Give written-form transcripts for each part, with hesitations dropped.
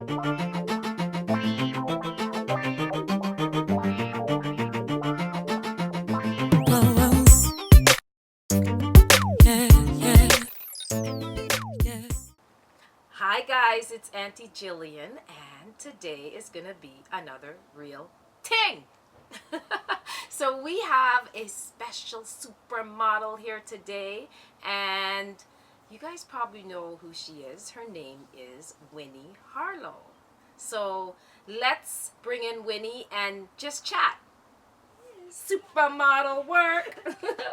Hi guys, it's Auntie Jillian, and today is gonna be another real ting. So we have a special supermodel here today, and you guys probably know who she is. Her name is Winnie Harlow. So let's bring in Winnie and just chat. Supermodel work.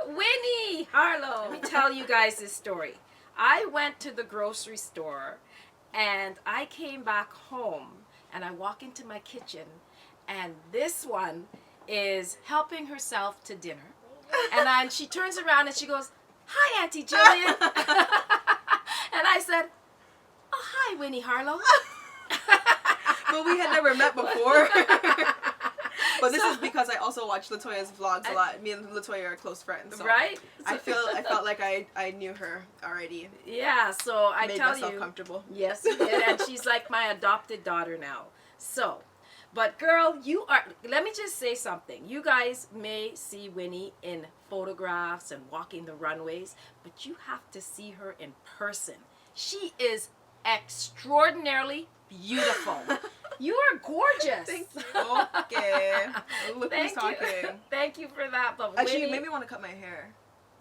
Winnie Harlow. Let me tell you guys this story. I went to the grocery store and I came back home and I walk into my kitchen and this one is helping herself to dinner. And then she turns around and she goes, "Hi, Auntie Jillian." And I said, "Oh, hi, Winnie Harlow." But we had never met before. But this is because I also watch Latoya's vlogs a lot. Me and Latoya are close friends. So right? I felt like I knew her already. Yeah, so I made tell myself you. comfortable. Yes, you did. And she's like my adopted daughter now. So, but girl, you are, let me just say something. You guys may see Winnie in photographs and walking the runways, but you have to see her in person. She is extraordinarily beautiful. You are gorgeous. Thank you. Okay. Look who's talking. Thank you for that. But Actually, Winnie, you made me want to cut my hair.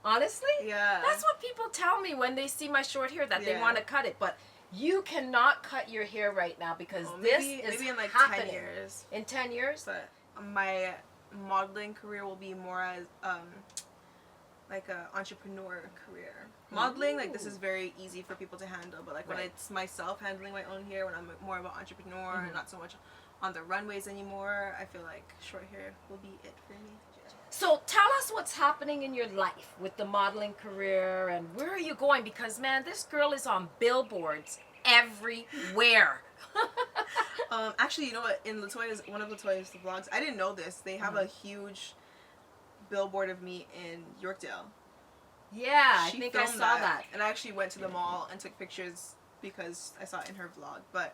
honestly? Yeah. That's what people tell me when they see my short hair, that they Yeah. want to cut it. But you cannot cut your hair right now because maybe in like 10 years. In 10 years? But my modeling career will be more as like a entrepreneur career. Modeling, like, this is very easy for people to handle, but like when it's myself handling my own hair, when I'm more of an entrepreneur and not so much on the runways anymore, I feel like short hair will be it for me. So tell us what's happening in your life with the modeling career and where are you going? Because man, this girl is on billboards everywhere. Actually, you know what? In one of Latoya's vlogs, I didn't know this. They have a huge billboard of me in Yorkdale. Yeah, I think I saw that. And I actually went to the mall and took pictures because I saw it in her vlog. But,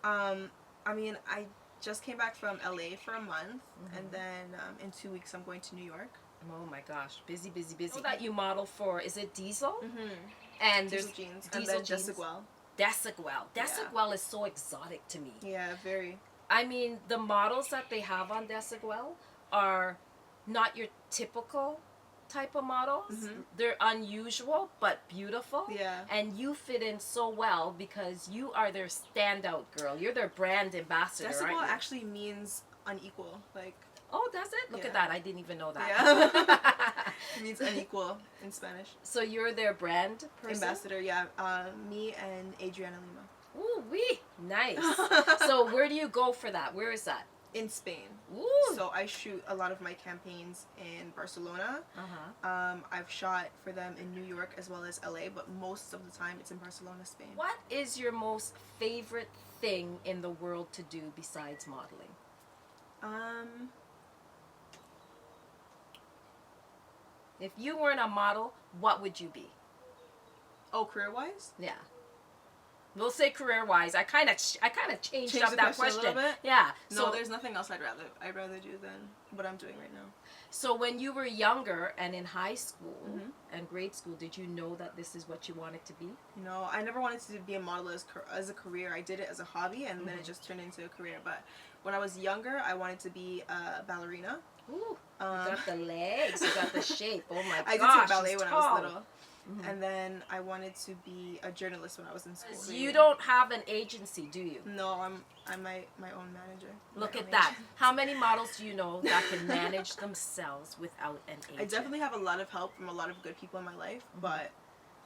I mean, I just came back from LA for a month, and then in 2 weeks I'm going to New York. Oh my gosh, busy, busy, busy. That you model for, is it Diesel? And Diesel there's jeans. Diesel and then jeans. Desigual. Desigual. Desigual is so exotic to me. Yeah, very. I mean, the models that they have on Desigual are not your typical type of models. They're unusual but beautiful. Yeah. And you fit in so well because you are their standout girl. You're their brand ambassador. Desigual aren't you? actually means unequal. Like. Oh, does it? Look at that. I didn't even know that. Yeah. It means unequal in Spanish. So you're their brand person? Ambassador, yeah. Me and Adriana Lima. Ooh, wee. Nice. So where do you go for that? Where is that? In Spain. Ooh. So I shoot a lot of my campaigns in Barcelona. I've shot for them in New York as well as LA, but most of the time it's in Barcelona, Spain. What is your most favorite thing in the world to do besides modeling? If you weren't a model, what would you be? Oh, career-wise? Yeah. We'll say career-wise. I kind of changed up that question. A little bit? Yeah. No, there's nothing else I'd rather do than what I'm doing right now. So when you were younger and in high school and grade school, did you know that this is what you wanted to be? No, I never wanted to be a model as a career. I did it as a hobby, and then it just turned into a career. But when I was younger, I wanted to be a ballerina. Ooh, you got the legs, you got the shape. Oh my gosh, I did take ballet when tall. I was little. And then I wanted to be a journalist when I was in school. You don't have an agency, do you? No, I'm my own manager. Look at that. How many models do you know that can manage themselves without an agent? I definitely have a lot of help from a lot of good people in my life, but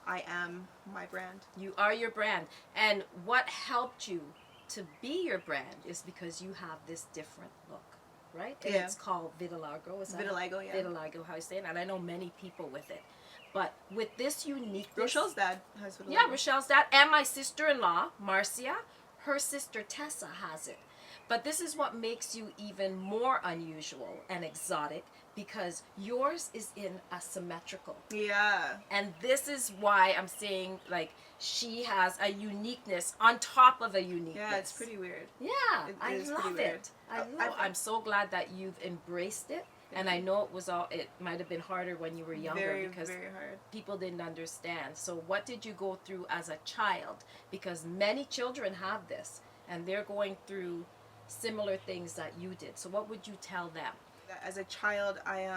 I am my brand. You are your brand. And what helped you to be your brand is because you have this different look, right? And it's called Vitiligo. Is that Vitiligo, yeah. Vitiligo, how you say it? And I know many people with it. But with this uniqueness... Rochelle's dad has vitiligo. Yeah, Rochelle's dad. And my sister-in-law, Marcia, her sister Tessa has it. But this is what makes you even more unusual and exotic, because yours is in a symmetrical. Yeah. And this is why I'm saying, like, she has a uniqueness on top of a uniqueness. Yeah, it's pretty weird. Yeah, I is love pretty weird. it. I'm so glad that you've embraced it. And I know it might have been harder when you were younger, because very hard. people didn't understand. So what did you go through as a child? Because many children have this, and they're going through similar things that you did. So what would you tell them? As a child, I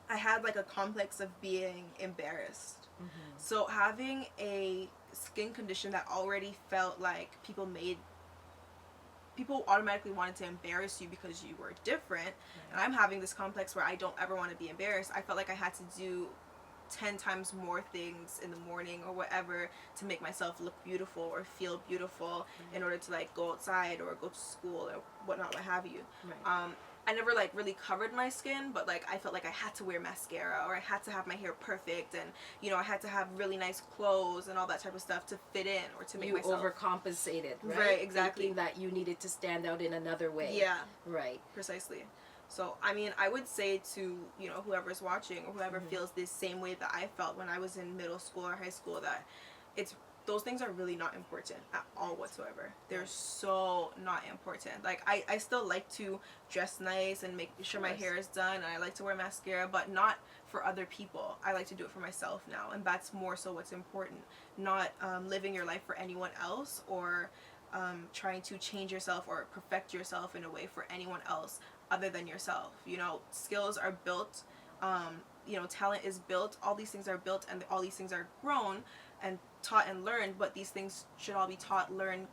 had like a complex of being embarrassed. Mm-hmm. So having a skin condition that already felt like people automatically wanted to embarrass you because you were different, Right. and I'm having this complex where I don't ever want to be embarrassed. I felt like I had to do 10 times more things in the morning or whatever to make myself look beautiful or feel beautiful in order to like go outside or go to school or whatnot, what have you. Right. I never like really covered my skin, but like I felt like I had to wear mascara, or I had to have my hair perfect, and you know, I had to have really nice clothes and all that type of stuff to fit in or to make myself overcompensated, right? Right, exactly. Thinking that you needed to stand out in another way. Yeah. Right. Precisely. So, I mean, I would say to, you know, whoever's watching or whoever feels this same way that I felt when I was in middle school or high school, that those things are really not important at all whatsoever. They're so not important. Like, I still like to dress nice and make sure my hair is done, and I like to wear mascara, but not for other people. I like to do it for myself now, and that's more so what's important. Not living your life for anyone else, or trying to change yourself or perfect yourself in a way for anyone else other than yourself. You know, skills are built, you know, talent is built, all these things are built, and all these things are grown and taught and learned, but these things should all be taught, learned,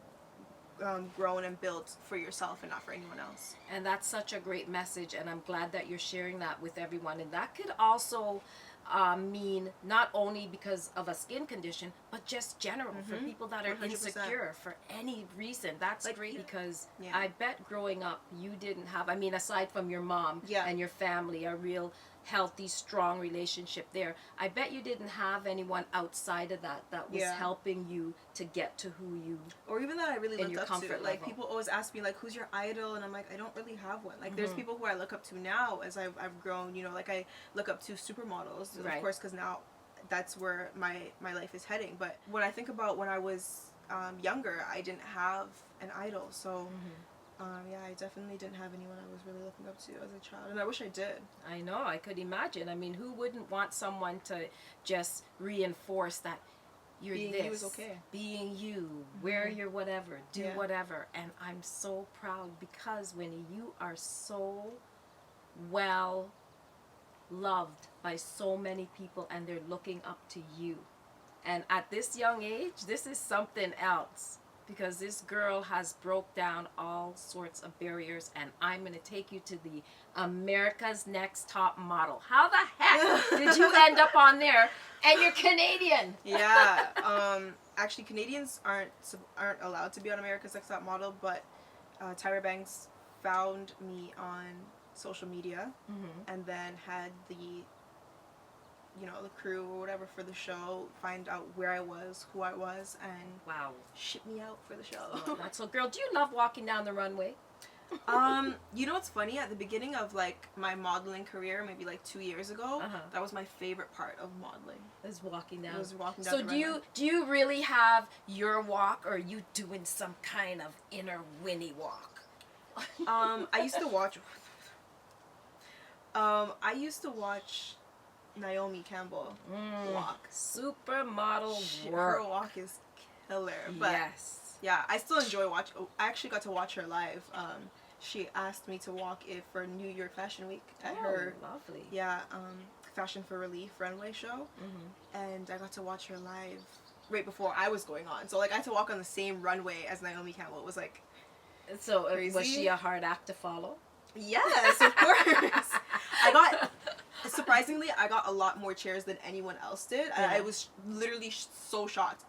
grown and built for yourself and not for anyone else. And that's such a great message, and I'm glad that you're sharing that with everyone. And that could also mean not only because of a skin condition, but just general, for people that are 100%. insecure for any reason. That's like, great, because yeah. I bet growing up you didn't have, I mean, aside from your mom and your family, a real healthy, strong relationship there, I bet you didn't have anyone outside of that was helping you to get to who you, or even that I really looked up to. Like, level. people always ask me, like, who's your idol? And I'm like, I don't really have one. Like, there's people who I look up to now as I've grown, you know, like I look up to supermodels, of course, because now that's where my life is heading. But when I think about when I was younger, I didn't have an idol. So yeah, I definitely didn't have anyone I was really looking up to as a child, and I wish I did. I know, I could imagine. I mean, who wouldn't want someone to just reinforce that you're Being this, you is okay. Being you, wear your whatever, do whatever. And I'm so proud, because Winnie, you are so well loved by so many people, and they're looking up to you. And at this young age, this is something else, because this girl has broke down all sorts of barriers, and I'm going to take you to the America's Next Top Model. How the heck did you end up on there? And you're Canadian. Yeah. Actually, Canadians aren't allowed to be on America's Next Top Model, but Tyra Banks found me on social media and then had the, you know, the crew or whatever for the show find out where I was, who I was, and ship me out for the show. So, girl, do you love walking down the runway? You know what's funny? At the beginning of like my modeling career, maybe like 2 years ago, that was my favorite part of modeling. Is walking down. So do you really have your walk, or are you doing some kind of inner Winnie walk? I used to watch. I used to watch Naomi Campbell walk. Supermodel Her walk is killer. But yeah, I still enjoy watch. I actually got to watch her live. She asked me to walk it for New York Fashion Week at her lovely Fashion for Relief runway show, and I got to watch her live right before I was going on. So like I had to walk on the same runway as Naomi Campbell. It was like crazy. Was she a hard act to follow? Yes, of course. Surprisingly, I got a lot more chairs than anyone else did. And I was literally so shocked.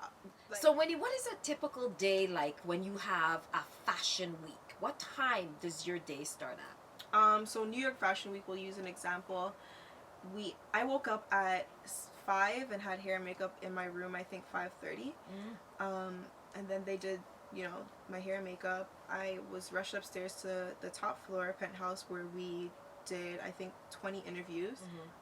Like, so Winnie, what is a typical day like when you have a fashion week? What time does your day start at? So New York Fashion Week, we'll use an example. I woke up at 5 and had hair and makeup in my room, I think 5:30. And then they did you know, my hair and makeup, I was rushed upstairs to the top floor penthouse where we did, I think, 20 interviews.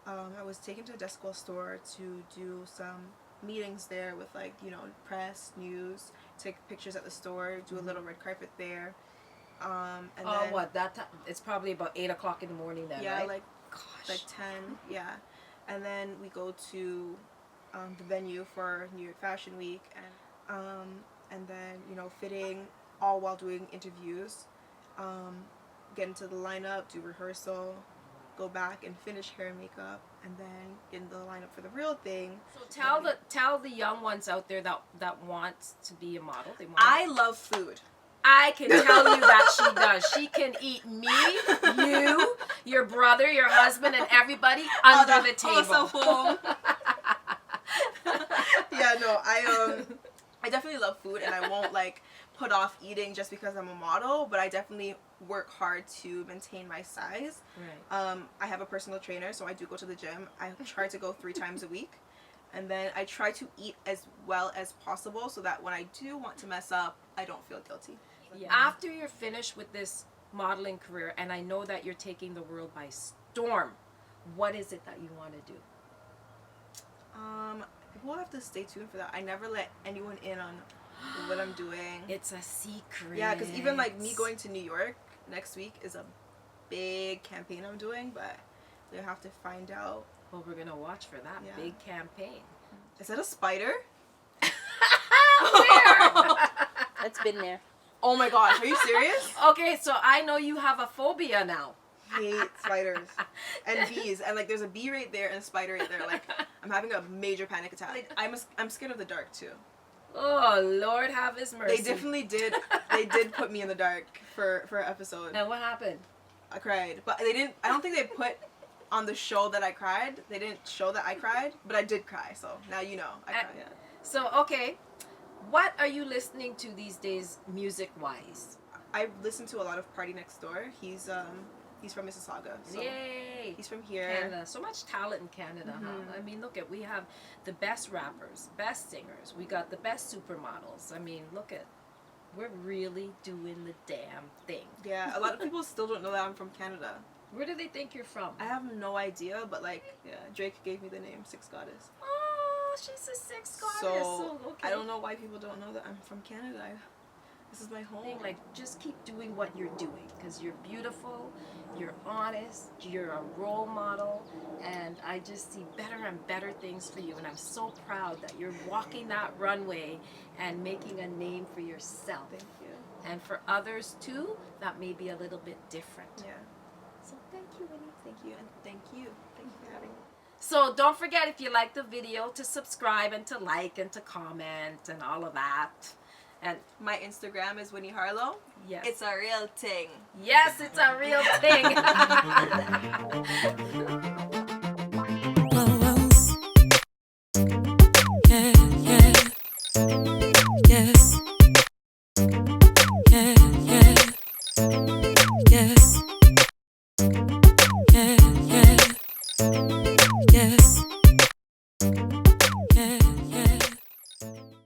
I was taken to a Decibel store to do some meetings there with, like, you know, press, news, take pictures at the store, do a little red carpet there. And then, what, that time? It's probably about 8 o'clock in the morning then, yeah, right? like, Gosh. like 10, yeah. And then we go to the venue for New York Fashion Week, and then, you know, fitting, all while doing interviews, get into the lineup, do rehearsal, go back and finish hair and makeup, and then get into the lineup for the real thing. So tell the young ones out there that want to be a model. I love food. I can tell you that she does. She can eat me, you, your brother, your husband, and everybody under the table. Yeah, no, I definitely love food, and I won't, like, put off eating just because I'm a model, but I definitely work hard to maintain my size. Right. I have a personal trainer, so I do go to the gym. I try to go 3 times a week, and then I try to eat as well as possible so that when I do want to mess up, I don't feel guilty. Yeah. After you're finished with this modeling career, and I know that you're taking the world by storm, what is it that you want to do? We'll have to stay tuned for that. I never let anyone in on what I'm doing. It's a secret. Yeah, because even, like, me going to New York next week is a big campaign I'm doing, but they'll have to find out. Well, we're going to watch for that big campaign. Is that a spider? Where? It's been there. Oh my gosh, are you serious? Okay, so I know you have a phobia now. I hate spiders and bees, and, like, there's a bee right there and a spider right there. Like, I'm having a major panic attack. Like, I'm scared of the dark too. Oh, Lord have his mercy. They definitely did. They did put me in the dark for an episode. And what happened? I cried, but they didn't. I don't think they put on the show that I cried. They didn't show that I cried, but I did cry. So now you know I cried. So okay, what are you listening to these days, music-wise? I listen to a lot of Party Next Door. He's from Mississauga. So Yay! he's from here. Canada. So much talent in Canada, huh? I mean, look at, we have the best rappers, best singers. We got the best supermodels. I mean, look at, we're really doing the damn thing. Yeah, a lot of people still don't know that I'm from Canada. Where do they think you're from? I have no idea, but, like, yeah, Drake gave me the name Six Goddess. Oh, she's a Six Goddess. So okay. I don't know why people don't know that I'm from Canada. This is my home. Like, just keep doing what you're doing, because you're beautiful, you're honest, you're a role model, and I just see better and better things for you, and I'm so proud that you're walking that runway and making a name for yourself. Thank you. And for others too, that may be a little bit different. Yeah. So thank you, Winnie. Thank you, and thank you. Thank you for having me. So don't forget, if you like the video, to subscribe and to like and to comment and all of that. And my Instagram is Winnie Harlow. yes, It's a real thing. yes, it's a real thing.